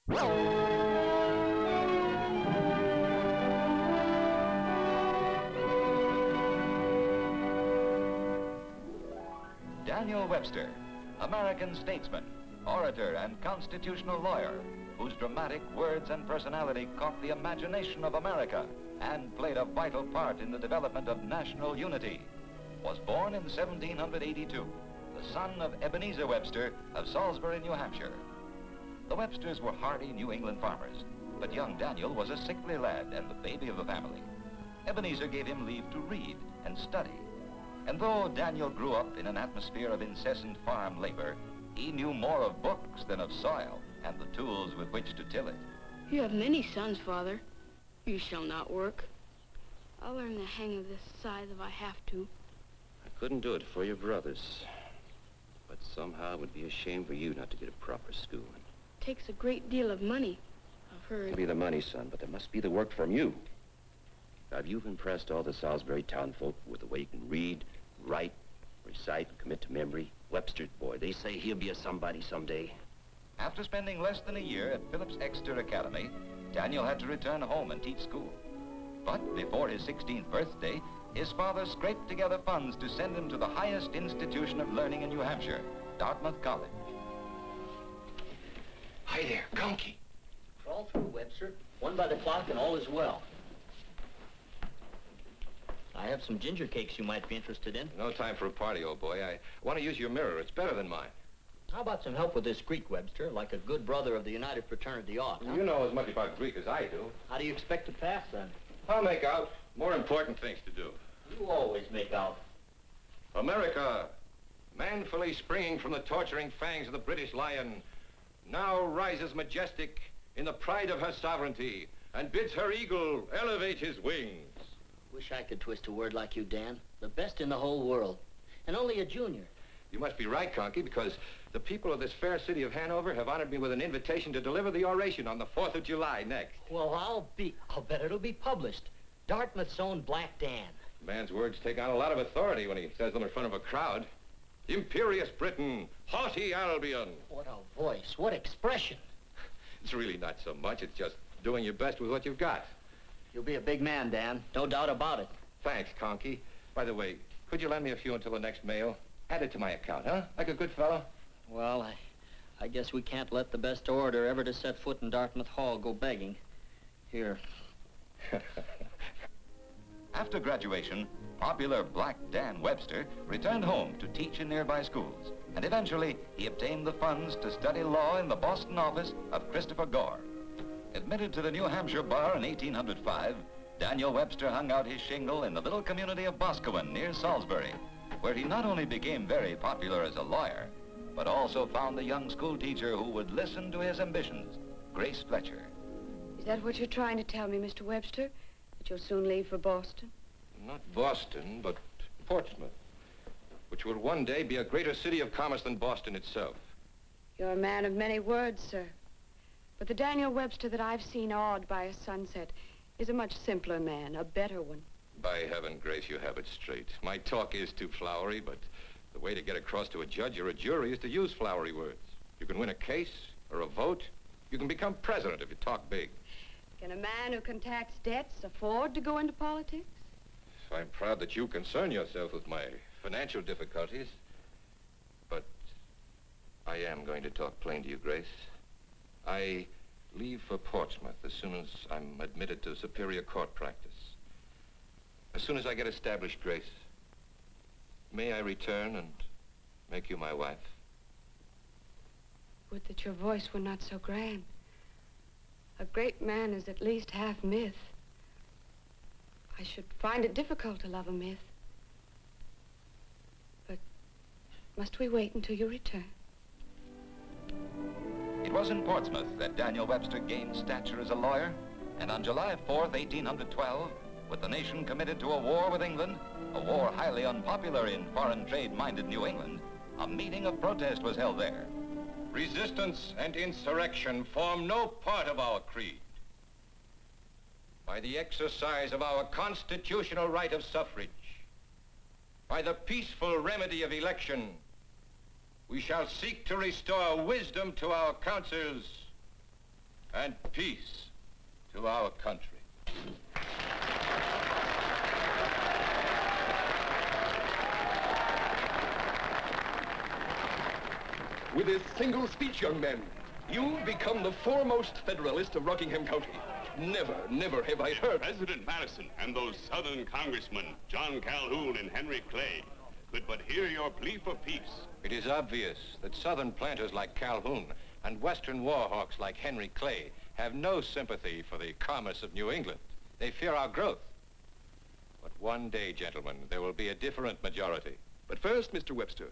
Daniel Webster, American statesman, orator, and constitutional lawyer, whose dramatic words and personality caught the imagination of America and played a vital part in the development of national unity, was born in 1782, the son of Ebenezer Webster of Salisbury, New Hampshire. The Websters were hardy New England farmers, but young Daniel was a sickly lad and the baby of the family. Ebenezer gave him leave to read and study. And though Daniel grew up in an atmosphere of incessant farm labor, he knew more of books than of soil and the tools with which to till it. You have many sons, Father. You shall not work. I'll learn the hang of this scythe if I have to. I couldn't do it for your brothers. But somehow it would be a shame for you not to get a proper schooling. It takes a great deal of money, I've heard. It'll be the money, son, but there must be the work from you. Now, you've impressed all the Salisbury townfolk with the way you can read, write, recite, and commit to memory. Webster's boy, they say he'll be a somebody someday. After spending less than a year at Phillips Exeter Academy, Daniel had to return home and teach school. But before his 16th birthday, his father scraped together funds to send him to the highest institution of learning in New Hampshire, Dartmouth College. Hi there, Conky. Crawl through, Webster. One by the clock and all is well. I have some ginger cakes you might be interested in. No time for a party, old boy. I want to use your mirror. It's better than mine. How about some help with this Greek, Webster, like a good brother of the United Fraternity ought, huh? You know as much about Greek as I do. How do you expect to pass, then? I'll make out. More important things to do. You always make out. America, manfully springing from the torturing fangs of the British lion, now rises majestic in the pride of her sovereignty and bids her eagle elevate his wings. Wish I could twist a word like you, Dan. The best in the whole world. And only a junior. You must be right, Conky, because the people of this fair city of Hanover have honored me with an invitation to deliver the oration on the 4th of July next. Well, I'll bet it'll be published. Dartmouth's own Black Dan. The man's words take on a lot of authority when he says them in front of a crowd. Imperious Britain, haughty Albion. What a voice, what expression. It's really not so much, it's just doing your best with what you've got. You'll be a big man, Dan. No doubt about it. Thanks, Conky. By the way, could you lend me a few until the next mail? Add it to my account, huh? Like a good fellow? Well, I guess we can't let the best orator ever to set foot in Dartmouth Hall go begging. Here. After graduation, popular Black Dan Webster returned home to teach in nearby schools, and eventually he obtained the funds to study law in the Boston office of Christopher Gore. Admitted to the New Hampshire bar in 1805, Daniel Webster hung out his shingle in the little community of Boscawen near Salisbury, where he not only became very popular as a lawyer, but also found the young school teacher who would listen to his ambitions, Grace Fletcher. Is that what you're trying to tell me, Mr. Webster? That you'll soon leave for Boston? Not Boston, but Portsmouth, which will one day be a greater city of commerce than Boston itself. You're a man of many words, sir. But the Daniel Webster that I've seen awed by a sunset is a much simpler man, a better one. By heaven, Grace, you have it straight. My talk is too flowery, but the way to get across to a judge or a jury is to use flowery words. You can win a case or a vote. You can become president if you talk big. Can a man who can tax debts afford to go into politics? I'm proud that you concern yourself with my financial difficulties, but I am going to talk plain to you, Grace. I leave for Portsmouth as soon as I'm admitted to superior court practice. As soon as I get established, Grace, may I return and make you my wife? Would that your voice were not so grand. A great man is at least half myth. I should find it difficult to love a myth. But must we wait until you return? It was in Portsmouth that Daniel Webster gained stature as a lawyer, and on July 4th, 1812, with the nation committed to a war with England, a war highly unpopular in foreign trade-minded New England, a meeting of protest was held there. Resistance and insurrection form no part of our creed. By the exercise of our constitutional right of suffrage, by the peaceful remedy of election, we shall seek to restore wisdom to our councils and peace to our country. With this single speech, young man, you've become the foremost Federalist of Rockingham County. Never, never have I heard... President Madison and those Southern congressmen, John Calhoun and Henry Clay, could but hear your plea for peace. It is obvious that Southern planters like Calhoun and Western war hawks like Henry Clay have no sympathy for the commerce of New England. They fear our growth. But one day, gentlemen, there will be a different majority. But first, Mr. Webster,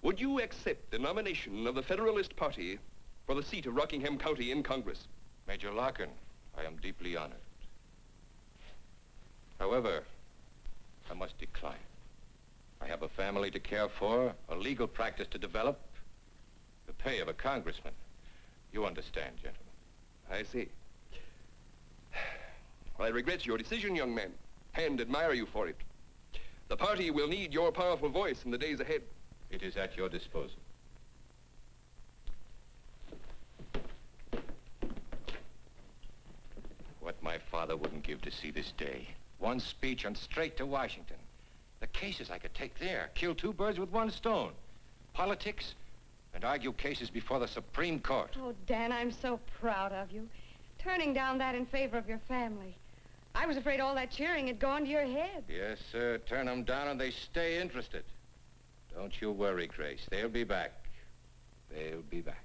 would you accept the nomination of the Federalist Party for the seat of Rockingham County in Congress? Major Larkin, I am deeply honored. However, I must decline. I have a family to care for, a legal practice to develop, the pay of a congressman. You understand, gentlemen. I see. I regret your decision, young man, and admire you for it. The party will need your powerful voice in the days ahead. It is at your disposal. What my father wouldn't give to see this day. One speech and straight to Washington. The cases I could take there, kill two birds with one stone. Politics, and argue cases before the Supreme Court. Oh, Dan, I'm so proud of you. Turning down that in favor of your family. I was afraid all that cheering had gone to your head. Yes, sir. Turn them down and they stay interested. Don't you worry, Grace. They'll be back. They'll be back.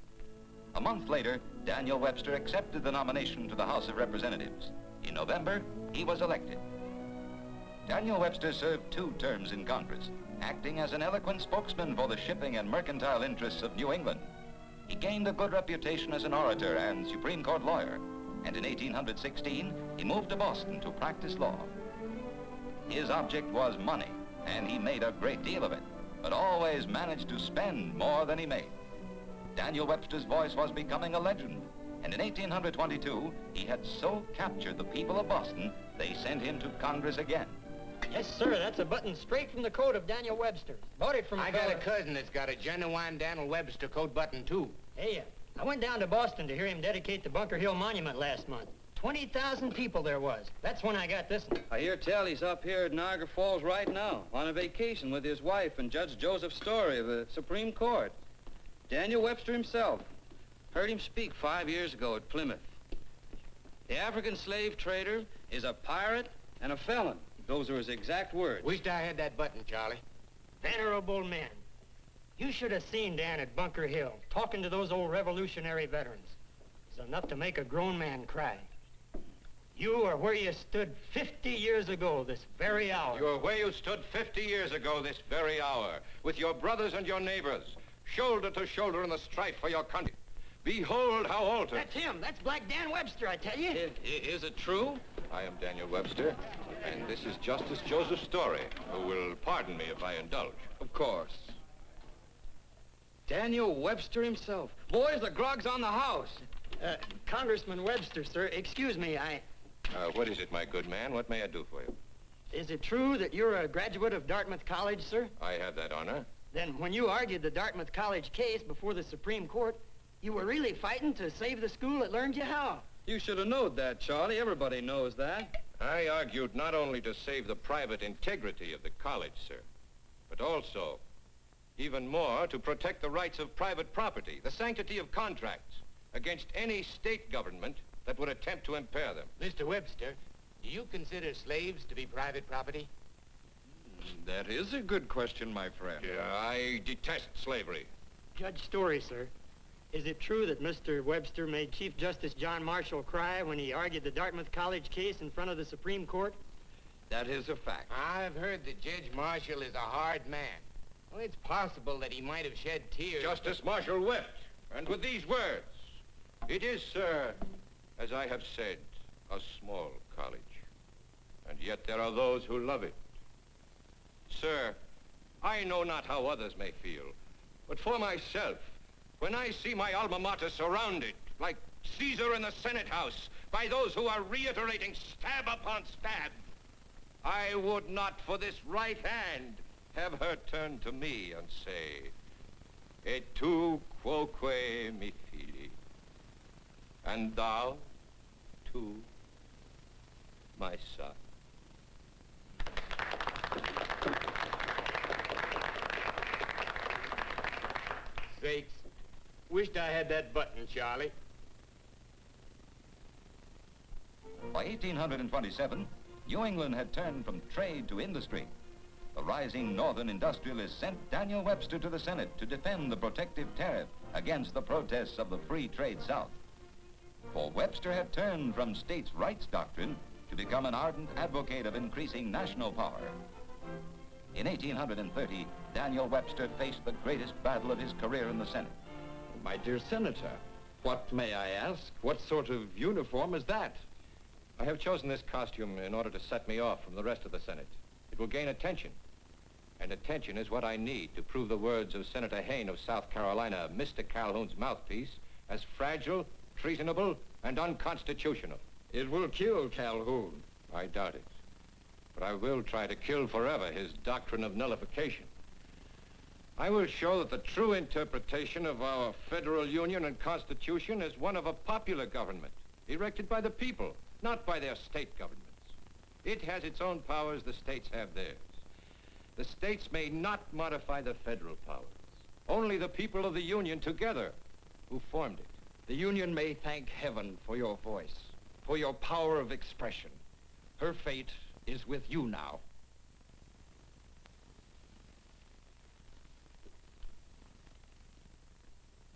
A month later, Daniel Webster accepted the nomination to the House of Representatives. In November, he was elected. Daniel Webster served 2 terms in Congress, acting as an eloquent spokesman for the shipping and mercantile interests of New England. He gained a good reputation as an orator and Supreme Court lawyer, and in 1816, he moved to Boston to practice law. His object was money, and he made a great deal of it, but always managed to spend more than he made. Daniel Webster's voice was becoming a legend, and in 1822, he had so captured the people of Boston, they sent him to Congress again. Yes, sir, that's a button straight from the coat of Daniel Webster. Bought it from I got a cousin that's got a genuine Daniel Webster coat button, too. Hey, I went down to Boston to hear him dedicate the Bunker Hill Monument last month. 20,000 people there was. That's when I got this one. I hear tell he's up here at Niagara Falls right now, on a vacation with his wife and Judge Joseph Story of the Supreme Court. Daniel Webster himself. Heard him speak 5 years ago at Plymouth. The African slave trader is a pirate and a felon. Those are his exact words. Wished I had that button, Charlie. Venerable men. You should have seen Dan at Bunker Hill, talking to those old Revolutionary veterans. It's enough to make a grown man cry. You are where you stood 50 years ago this very hour. You're where you stood 50 years ago this very hour, with your brothers and your neighbors, shoulder to shoulder in the strife for your country. Behold how altered. That's him. That's Black Dan Webster, I tell you. Is it true? I am Daniel Webster, and this is Justice Joseph Story, who will pardon me if I indulge. Of course. Daniel Webster himself. Boys, the grog's on the house. Congressman Webster, sir, excuse me, What is it, my good man? What may I do for you? Is it true that you're a graduate of Dartmouth College, sir? I have that honor. Then when you argued the Dartmouth College case before the Supreme Court, you were really fighting to save the school that learned you how. You should have known that, Charlie. Everybody knows that. I argued not only to save the private integrity of the college, sir, but also, even more, to protect the rights of private property, the sanctity of contracts, against any state government that would attempt to impair them. Mr. Webster, do you consider slaves to be private property? That is a good question, my friend. Yeah, I detest slavery. Judge Story, sir. Is it true that Mr. Webster made Chief Justice John Marshall cry when he argued the Dartmouth College case in front of the Supreme Court? That is a fact. I've heard that Judge Marshall is a hard man. Well, it's possible that he might have shed tears. Justice Marshall wept, and with these words, "It is, sir, as I have said, a small college, and yet there are those who love it. Sir, I know not how others may feel, but for myself, when I see my alma mater surrounded, like Caesar in the Senate House, by those who are reiterating stab upon stab, I would not for this right hand have her turn to me and say, et tu quoque mi fili. And thou, too, my son. Sakes. Wished I had that button, Charlie. By 1827, New England had turned from trade to industry. The rising northern industrialists sent Daniel Webster to the Senate to defend the protective tariff against the protests of the free trade South. For Webster had turned from states' rights doctrine to become an ardent advocate of increasing national power. In 1830, Daniel Webster faced the greatest battle of his career in the Senate. My dear Senator, what, may I ask, what sort of uniform is that? I have chosen this costume in order to set me off from the rest of the Senate. It will gain attention. And attention is what I need to prove the words of Senator Hayne of South Carolina, Mr. Calhoun's mouthpiece, as fragile, treasonable, and unconstitutional. It will kill Calhoun. I doubt it. But I will try to kill forever his doctrine of nullification. I will show that the true interpretation of our federal union and constitution is one of a popular government, erected by the people, not by their state governments. It has its own powers, the states have theirs. The states may not modify the federal powers. Only the people of the union together who formed it. The union may thank heaven for your voice, for your power of expression. Her fate is with you now.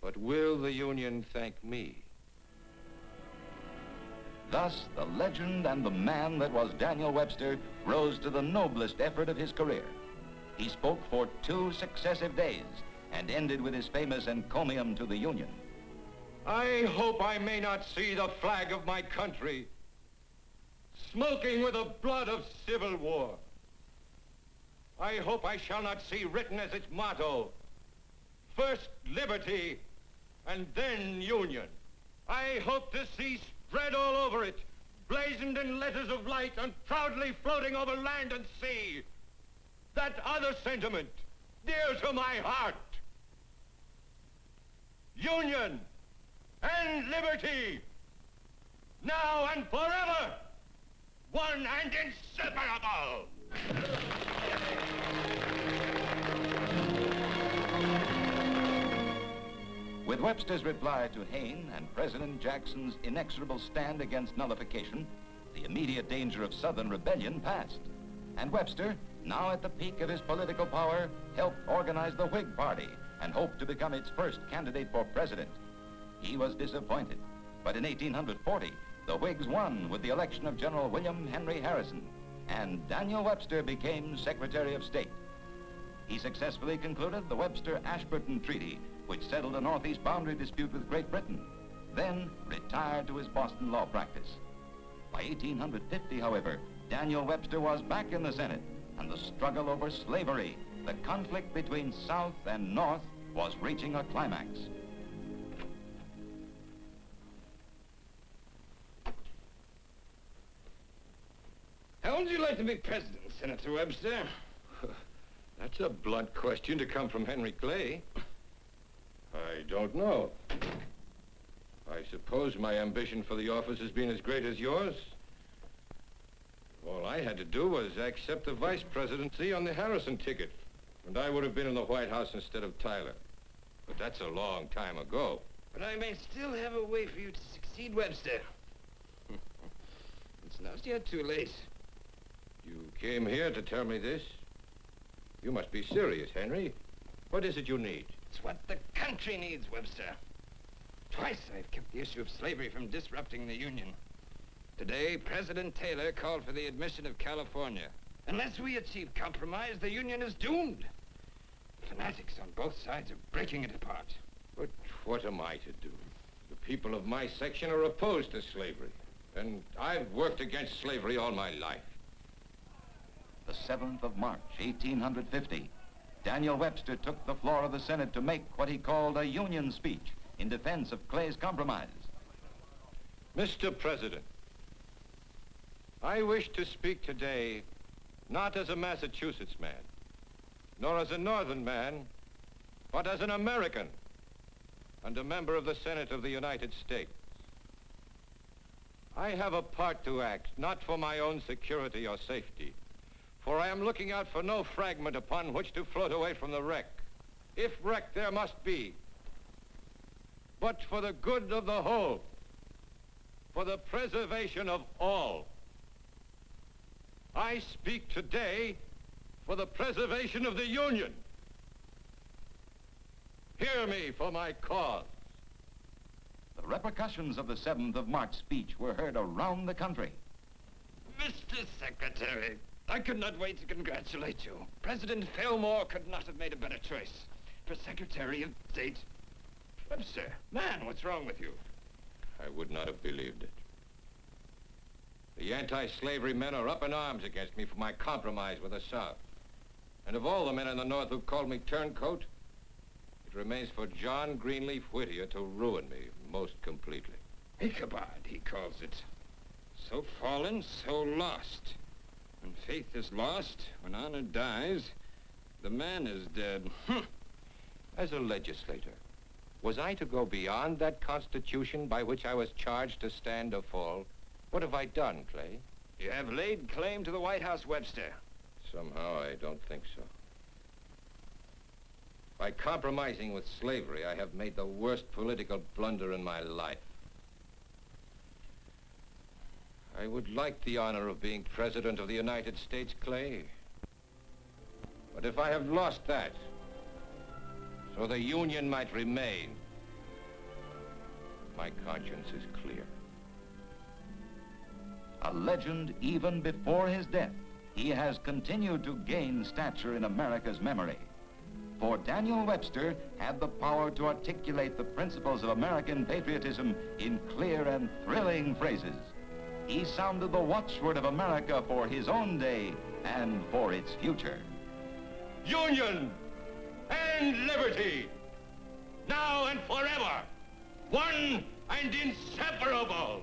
But will the union thank me? Thus, the legend and the man that was Daniel Webster rose to the noblest effort of his career. He spoke for 2 successive days and ended with his famous encomium to the Union. I hope I may not see the flag of my country smoking with the blood of civil war. I hope I shall not see written as its motto, first liberty and then union. I hope to see spread all over it, blazoned in letters of light and proudly floating over land and sea, that other sentiment dear to my heart. Union and liberty, now and forever, one and inseparable. With Webster's reply to Hayne and President Jackson's inexorable stand against nullification, the immediate danger of Southern rebellion passed. And Webster, now at the peak of his political power, helped organize the Whig Party and hoped to become its first candidate for president. He was disappointed, but in 1840, the Whigs won with the election of General William Henry Harrison, and Daniel Webster became Secretary of State. He successfully concluded the Webster-Ashburton Treaty, which settled a northeast boundary dispute with Great Britain, then retired to his Boston law practice. By 1850, however, Daniel Webster was back in the Senate, and the struggle over slavery, the conflict between South and North, was reaching a climax. How would you like to be president, Senator Webster? That's a blunt question to come from Henry Clay. I don't know. I suppose my ambition for the office has been as great as yours. All I had to do was accept the vice presidency on the Harrison ticket, and I would have been in the White House instead of Tyler. But that's a long time ago. But I may still have a way for you to succeed, Webster. It's not yet too late. You came here to tell me this? You must be serious, Henry. What is it you need? It's what the country needs, Webster. Twice I've kept the issue of slavery from disrupting the Union. Today, President Taylor called for the admission of California. Unless we achieve compromise, the Union is doomed. Fanatics on both sides are breaking it apart. But what am I to do? The people of my section are opposed to slavery, and I've worked against slavery all my life. The 7th of March, 1850, Daniel Webster took the floor of the Senate to make what he called a Union speech in defense of Clay's compromise. Mr. President, I wish to speak today not as a Massachusetts man, nor as a Northern man, but as an American and a member of the Senate of the United States. I have a part to act, not for my own security or safety. For I am looking out for no fragment upon which to float away from the wreck. If wreck there must be, but for the good of the whole, for the preservation of all. I speak today for the preservation of the Union. Hear me for my cause. The repercussions of the 7th of March speech were heard around the country. Mr. Secretary, I could not wait to congratulate you. President Fillmore could not have made a better choice for Secretary of State. Webster, man, what's wrong with you? I would not have believed it. The anti-slavery men are up in arms against me for my compromise with the South. And of all the men in the North who called me turncoat, it remains for John Greenleaf Whittier to ruin me most completely. Ichabod, he calls it. So fallen, so lost. When faith is lost, when honor dies, the man is dead. As a legislator, was I to go beyond that Constitution by which I was charged to stand or fall? What have I done, Clay? You have laid claim to the White House, Webster. Somehow I don't think so. By compromising with slavery, I have made the worst political blunder in my life. I would like the honor of being President of the United States, Clay. But if I have lost that, so the Union might remain, my conscience is clear. A legend even before his death, he has continued to gain stature in America's memory. For Daniel Webster had the power to articulate the principles of American patriotism in clear and thrilling phrases. He sounded the watchword of America for his own day and for its future. Union and liberty, now and forever, one and inseparable.